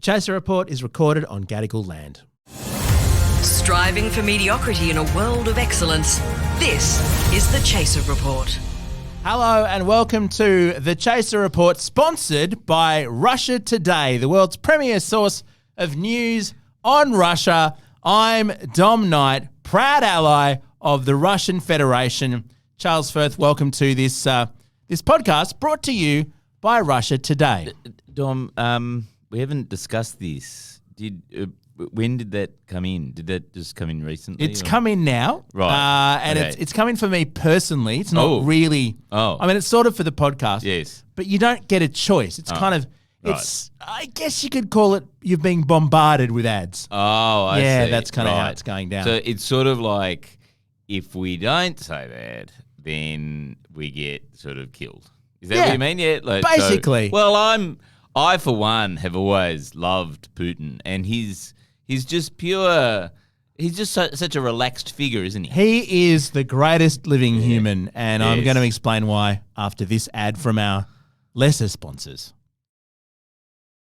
Chaser Report is recorded on Gadigal land. Striving for mediocrity in a world of excellence. This is the Chaser Report. Hello and welcome to the Chaser Report, sponsored by Russia Today, the world's premier source of news on Russia. I'm Dom Knight, proud ally of the Russian Federation. Charles Firth, welcome to this podcast brought to you by Russia Today. Dom, we haven't discussed this. When did that come in? Did that just come in recently? It's come in now. Right. And okay. it's come in for me personally. It's not really. Oh. I mean, it's sort of for the podcast. Yes. But you don't get a choice. It's kind of, it's, I guess you could call it, you're being bombarded with ads. Oh, I see. Yeah, that's kind of how it's going down. So it's sort of like, if we don't say that, then we get sort of killed. Is that what you mean? Yeah. Like, basically. I for one have always loved Putin, and he's just pure. He's just such a relaxed figure, isn't he? He is the greatest living human, and I'm going to explain why after this ad from our lesser sponsors.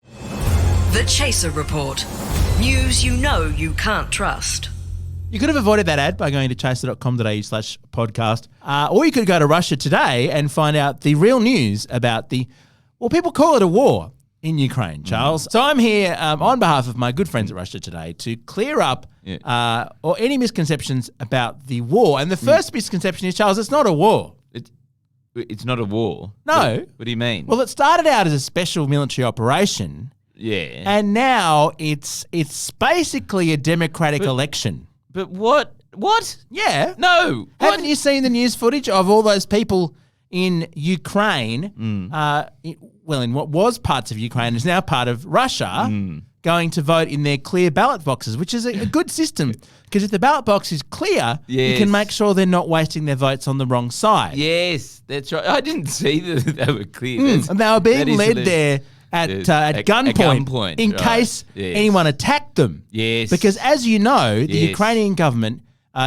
The Chaser Report. News you know you can't trust. You could have avoided that ad by going to chaser.com.au/podcast, or you could go to Russia Today and find out the real news about people call it a war in Ukraine, Charles. So I'm here on behalf of my good friends at Russia Today to clear up or any misconceptions about the war. And the first misconception is, Charles, it's not a war. It's not a war. No. What do you mean? Well, it started out as a special military operation. Yeah. And now it's basically a democratic election. But what? What? Yeah. No. Haven't you seen the news footage of all those people in Ukraine, in what was parts of Ukraine is now part of Russia, going to vote in their clear ballot boxes, which is a good system, because if the ballot box is clear, you can make sure they're not wasting their votes on the wrong side. Yes, that's right. I didn't see that they were clear. And they were being led there at gunpoint in case anyone attacked them. Yes. Because as you know, the Ukrainian government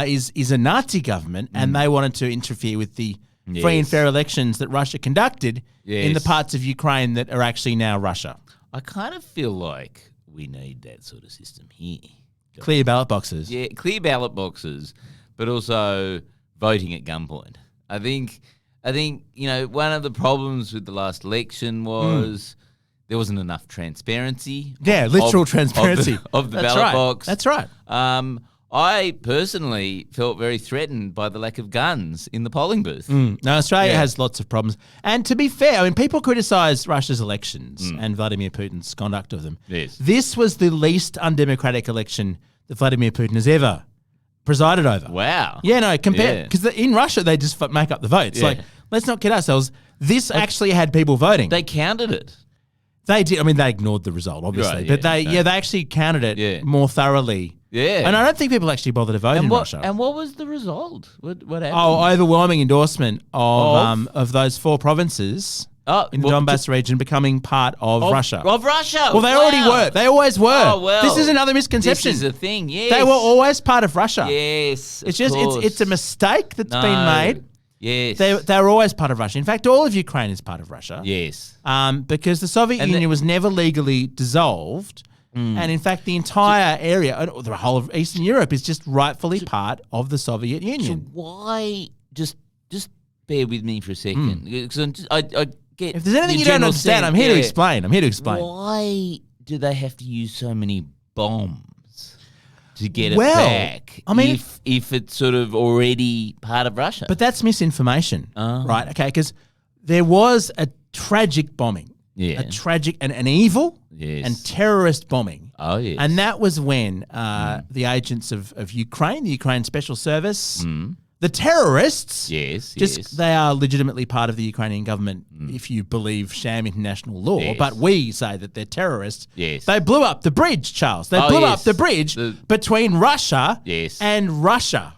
is a Nazi government, and they wanted to interfere with the free and fair elections that Russia conducted in the parts of Ukraine that are actually now Russia. I kind of feel like we need that sort of system here. Clear ballot boxes. Yeah, clear ballot boxes, but also voting at gunpoint. I think one of the problems with the last election was there wasn't enough transparency. Yeah, literal transparency of the ballot box. That's right. I personally felt very threatened by the lack of guns in the polling booth. No, Australia has lots of problems. And to be fair, I mean, people criticise Russia's elections and Vladimir Putin's conduct of them. Yes. This was the least undemocratic election that Vladimir Putin has ever presided over. Wow. Yeah, no, because in Russia, they just make up the votes. Yeah. Like, let's not kid ourselves. This actually had people voting. They counted it. They did. I mean, they ignored the result, obviously. Right, but they actually counted it more thoroughly. Yeah. And I don't think people actually bother to vote in Russia. And what was the result? What happened? Oh, overwhelming endorsement of those four provinces in the Donbass region becoming part of Russia. Of Russia? Well, they already were. They always were. Oh, well. This is another misconception. This is a thing, yes. They were always part of Russia. Yes, It's just, it's a mistake that's been made. Yes. They were always part of Russia. In fact, all of Ukraine is part of Russia. Yes. Because the Soviet Union was never legally dissolved. And in fact, the entire area, the whole of Eastern Europe, is just rightfully part of the Soviet Union. So why, just bear with me for a second. Because I get if there's anything you don't understand, I'm here to explain. Why do they have to use so many bombs to get it back? I mean, if it's sort of already part of Russia. But that's misinformation, right? Okay, because there was a tragic bombing. Yeah. A tragic and an evil Yes. and terrorist bombing. Oh, yes. And that was when the agents of Ukraine, the Ukraine Special Service, the terrorists, they are legitimately part of the Ukrainian government if you believe sham international law, but we say that they're terrorists. Yes. They blew up the bridge, Charles. They blew up the bridge between Russia and Russia.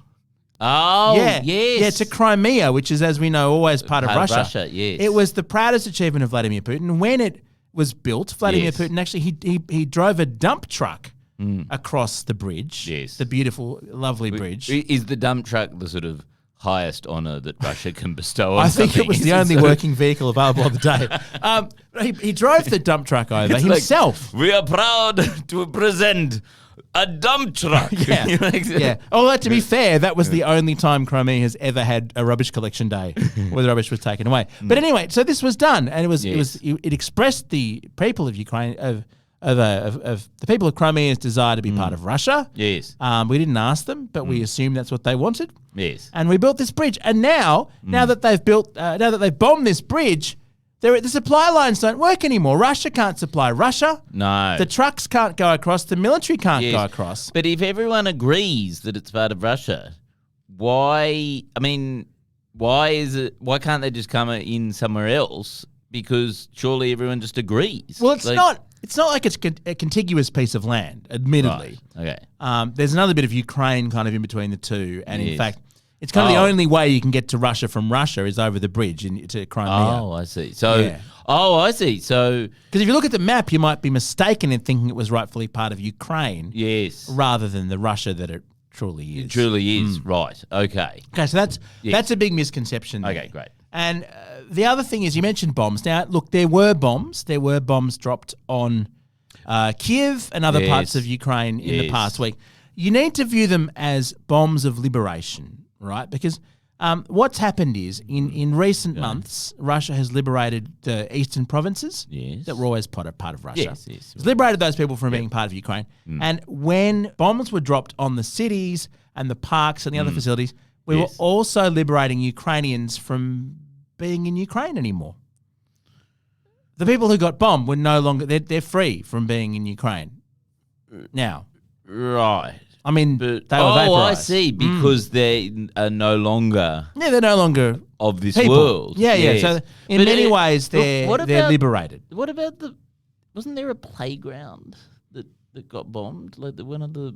Oh, yes. Yeah, to Crimea, which is, as we know, always part of Russia. Yes. It was the proudest achievement of Vladimir Putin. When it was built, Vladimir Putin actually, he drove a dump truck across the bridge. Yes. The beautiful, lovely bridge. Is the dump truck the sort of highest honor that Russia can bestow on I think it something, was the isn't only it? working vehicle available on the day. He drove the dump truck over It's like, himself. we are proud to present a dump truck. Yeah. Yeah. Although, to be fair, that was the only time Crimea has ever had a rubbish collection day where the rubbish was taken away. But anyway, so this was done, and it expressed the people of Ukraine of the people of Crimea's desire to be part of Russia. Yes. We didn't ask them, but we assumed that's what they wanted. Yes. And we built this bridge. And now that they've bombed this bridge, the supply lines don't work anymore. Russia can't supply Russia. No. The trucks can't go across. The military can't go across. But if everyone agrees that it's part of Russia, why can't they just come in somewhere else? Because surely everyone just agrees. Well, it's not like it's a contiguous piece of land, admittedly. Right. Okay. There's another bit of Ukraine kind of in between the two. And in fact, it's kind of the only way you can get to Russia from Russia is over the bridge to Crimea. Oh, I see. So, I see. So, because if you look at the map, you might be mistaken in thinking it was rightfully part of Ukraine. Yes. Rather than the Russia that it truly is. It truly is. Right. Okay. Okay, so that's a big misconception there. Okay, great. And the other thing is, you mentioned bombs. Now, look, there were bombs. There were bombs dropped on Kiev and other parts of Ukraine in the past week. You need to view them as bombs of liberation, right? Because what's happened is, in recent months, Russia has liberated the eastern provinces that were always part of Russia. Yes. It's liberated those people from being part of Ukraine. And when bombs were dropped on the cities and the parks and the other facilities, we were also liberating Ukrainians from being in Ukraine anymore. The people who got bombed were no longer, they're free from being in Ukraine now. Right. I mean, But, they were vaporized. I see, because they are no longer Yeah, they're no longer of this people. world. Yeah. Yes. So in many ways, they're liberated. What about wasn't there a playground that got bombed? Like one of the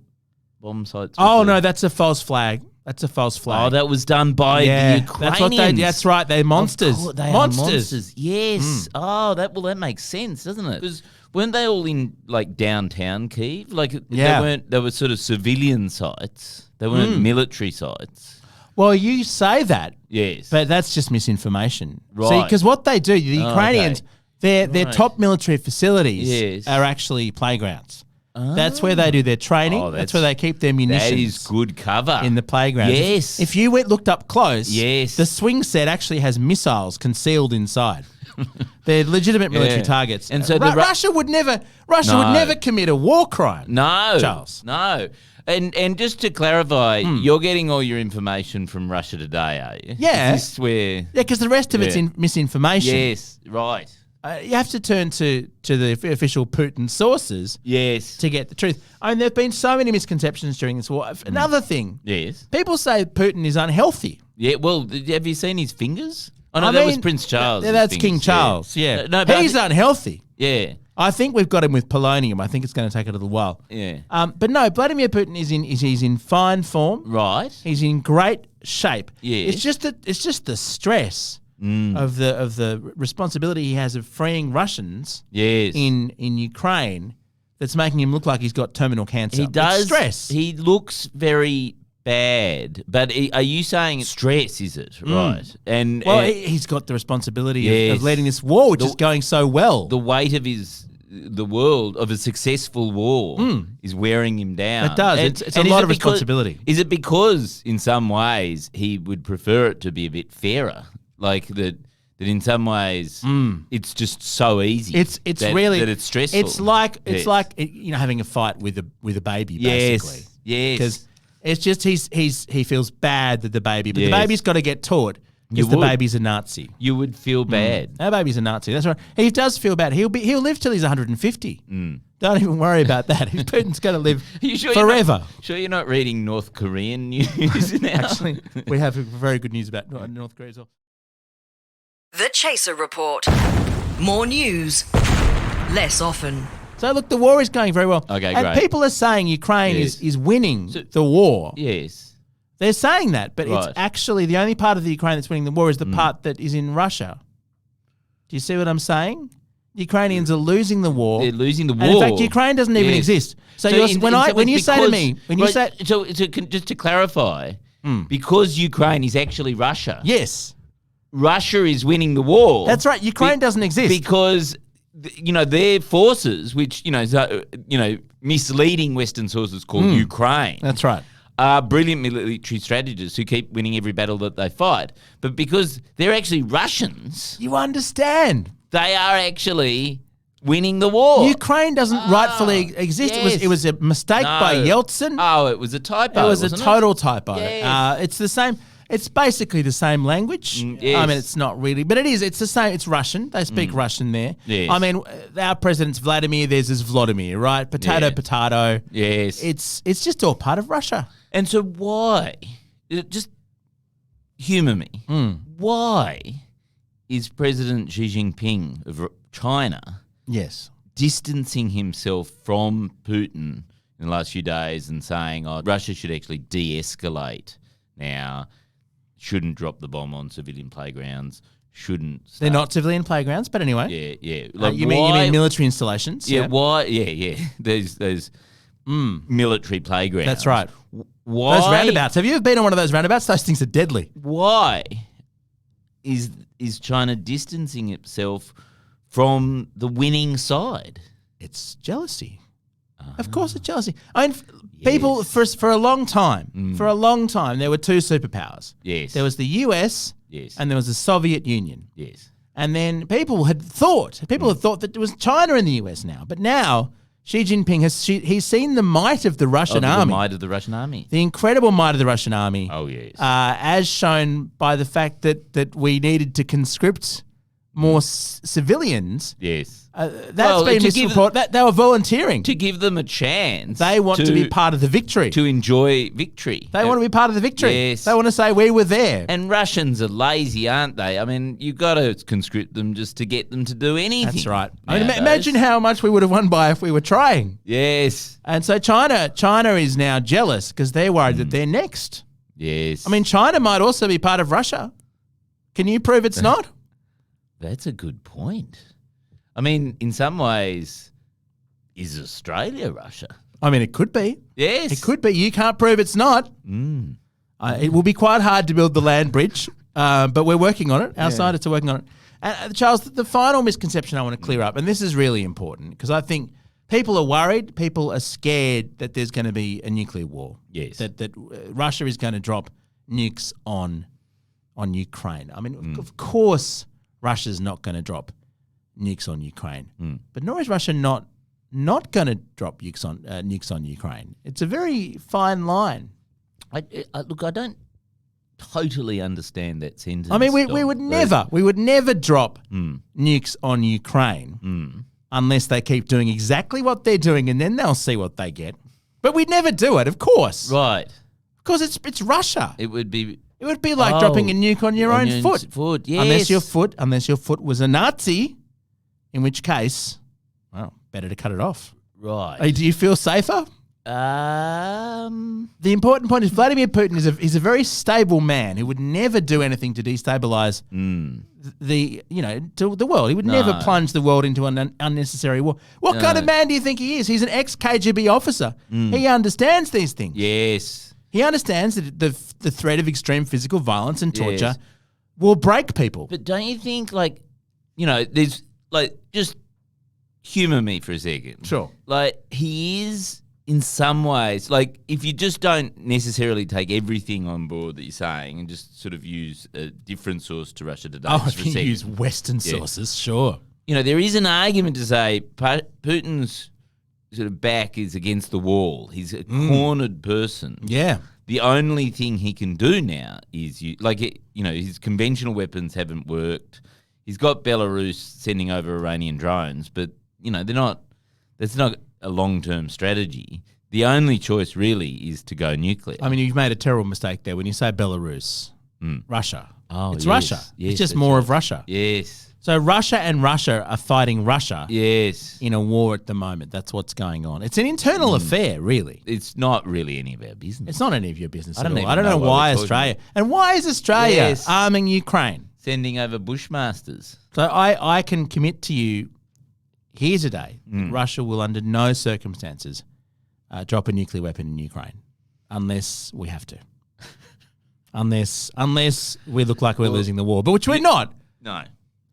bomb sites? Oh, no, that's a false flag. That's a false flag. Oh, that was done by the Ukrainians. That's right. They're monsters. They are monsters. Yes. Oh, that makes sense, doesn't it? Because weren't they all in like downtown Kyiv? Like they were sort of civilian sites. They weren't military sites. Well, you say that. Yes. But that's just misinformation. Right. See, because what they do, the Ukrainians, their top military facilities are actually playgrounds. That's where they do their training. That's where they keep their munitions. That is good cover. In the playground. Yes. If you looked up close, the swing set actually has missiles concealed inside. They're legitimate military targets. And so Russia would never commit a war crime. No. Charles. No. And just to clarify, you're getting all your information from Russia Today, are you? Yeah. Is this where... Yeah, because the rest of it's misinformation. Yes, right. You have to turn to the official Putin sources to get the truth. I mean, there have been so many misconceptions during this war. Another thing. Yes. People say Putin is unhealthy. Yeah, well, have you seen his fingers? Oh, no, that was Prince Charles. That's King Charles, yeah. No, but he's unhealthy. Yeah. I think we've got him with polonium. I think it's going to take a little while. Yeah. But no, Vladimir Putin he's in fine form. Right. He's in great shape. Yeah. It's just the stress of the responsibility he has of freeing Russians in Ukraine that's making him look like he's got terminal cancer. He does. It's stress. He looks very bad. But are you saying stress, is it? Right. And he's got the responsibility of leading this war, which is going so well. The weight of the world of a successful war is wearing him down. It does. It's a lot of responsibility. Is it because in some ways he would prefer it to be a bit fairer? Like that in some ways it's just so easy. It's really that it's stressful. It's like having a fight with a baby, basically. Yes. Because it's just he feels bad that the baby, but the baby's got to get taught because the baby's a Nazi. You would feel bad. Our baby's a Nazi. That's right. He does feel bad. He'll live till he's 150. Don't even worry about that. Putin's going to live forever. You're not reading North Korean news now? Actually, we have very good news about North Korea as well. The Chaser Report. More news, less often. So look, the war is going very well. Okay, and great. People are saying Ukraine is winning the war. Yes. They're saying that, but it's actually the only part of the Ukraine that's winning the war is the part that is in Russia. Do you see what I'm saying? The Ukrainians are losing the war. They're losing the war. And in fact, Ukraine doesn't even exist. So, just to clarify, just to clarify, because Ukraine is actually Russia. Yes. Russia is winning the war. That's right. Ukraine doesn't exist. Because, their forces, which, misleading Western sources call Ukraine. That's right. Are brilliant military strategists who keep winning every battle that they fight. But because they're actually Russians, You understand. they are actually winning the war. Ukraine doesn't rightfully exist. yes. It was a mistake by Yeltsin. Oh, it was a typo. It was a wasn't total typo. Yes. It's the same. It's basically the same language. yes. I mean, it's not really, but it is. It's the same. It's Russian. They speak Russian there. Yes. I mean, our president's Vladimir. Theirs is Vladimir, right? Potato, Yeah. potato. Yes. It's just all part of Russia. And so why? Just humour me. Why is President Xi Jinping of China Yes. distancing himself from Putin in the last few days and saying, Russia should actually de-escalate now, shouldn't drop the bomb on civilian playgrounds, shouldn't start. They're not civilian playgrounds, but anyway. Yeah. You mean military installations? Yeah, why? Yeah. There's military playgrounds. That's right. Why? Those roundabouts. Have you ever been on one of those roundabouts? Those things are deadly. Why is China distancing itself from the winning side? It's jealousy. Of course, it's jealousy. I mean, people for a long time, there were two superpowers. Yes. There was the US, Yes. and there was the Soviet Union. Yes. And then people had thought that it was China in the US now. But now Xi Jinping he's seen the might of the Russian army, The might of the Russian army. the incredible might of the Russian army. Oh, yes. As shown by the fact that we needed to conscript more civilians. Yes. That's been misreported. That they were volunteering. To give them a chance. They want to be part of the victory. To enjoy victory. They want to be part of the victory. Yes. They want to say we were there. And Russians are lazy, aren't they? I mean, you've got to conscript them just to get them to do anything. That's right. I mean, nowadays. imagine how much we would have won by if we were trying. Yes. And so China is now jealous because they're worried that they're next. Yes. I mean, China might also be part of Russia. Can you prove it's not? That's a good point. I mean, in some ways, is Australia Russia? I mean, it could be. Yes. It could be. You can't prove it's not. It will be quite hard to build the land bridge, but we're working on it. Our scientists are working on it. And Charles, the final misconception I want to clear up, and this is really important because I think people are worried, people are scared that there's going to be a nuclear war. Yes. That Russia is going to drop nukes on Ukraine. I mean, of course, Russia's not going to drop nukes on Ukraine, but nor is Russia not going to drop nukes on Ukraine. It's a very fine line. Look, I don't totally understand that sentence. I mean, we would never drop nukes on Ukraine unless they keep doing exactly what they're doing, and then they'll see what they get. But we'd never do it, of course. Right. Because it's Russia. It would be like dropping a nuke on your own foot. Yes. Unless your foot was a Nazi, in which case, well, better to cut it off. Right. Do you feel safer? The important point is Vladimir Putin is a very stable man who would never do anything to destabilize the world. He would never plunge the world into an unnecessary war. What kind of man do you think he is? He's an ex-KGB officer. He understands these things. Yes. He understands that the threat of extreme physical violence and torture will break people. But don't you think, there's, just humour me for a second. Sure. He is, in some ways, if you just don't necessarily take everything on board that you're saying and just sort of use a different source to Russia Today. If you use Western sources, sure. There is an argument to say Putin's sort of back is against the wall. He's a cornered person. Yeah. The only thing he can do now is, his conventional weapons haven't worked. He's got Belarus sending over Iranian drones, but, that's not a long-term strategy. The only choice really is to go nuclear. I mean, you've made a terrible mistake there when you say Belarus. Russia. Oh, it's yes. Russia. Yes, it's just more of Russia. Yes. So Russia and Russia are fighting Russia Yes. in a war at the moment. That's what's going on. It's an internal affair, really. It's not really any of our business. It's not any of your business at don't all. even I don't know know why why we're talking Australia. And why is Australia Yes. arming Ukraine? Sending over Bushmasters. So I can commit to you here today that Russia will under no circumstances drop a nuclear weapon in Ukraine unless we have to. unless we look like we're losing the war, but which we're not. No.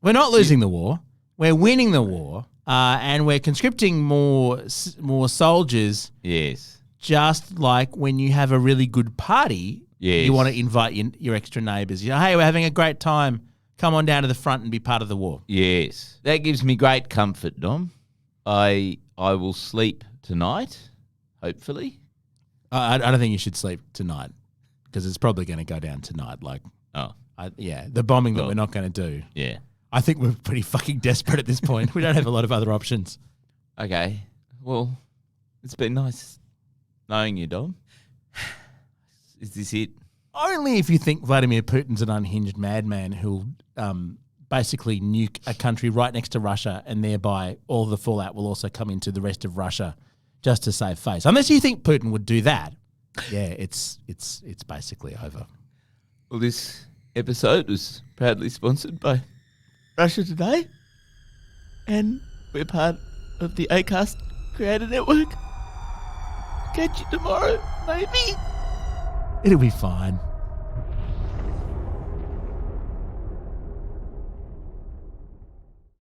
We're not losing the war. We're winning the war, and we're conscripting more soldiers. Yes. Just like when you have a really good party, you want to invite your extra neighbours. Hey, we're having a great time. Come on down to the front and be part of the war. Yes. That gives me great comfort, Dom. I will sleep tonight, hopefully. I don't think you should sleep tonight because it's probably going to go down tonight. The bombing that we're not going to do. Yeah. I think we're pretty fucking desperate at this point. We don't have a lot of other options. Okay. Well, it's been nice knowing you, Dom. Is this it? Only if you think Vladimir Putin's an unhinged madman who'll basically nuke a country right next to Russia, and thereby all the fallout will also come into the rest of Russia just to save face. Unless you think Putin would do that, it's basically over. Well, this episode was proudly sponsored by Russia Today, and we're part of the Acast Creator Network. Catch you tomorrow, maybe. It'll be fine.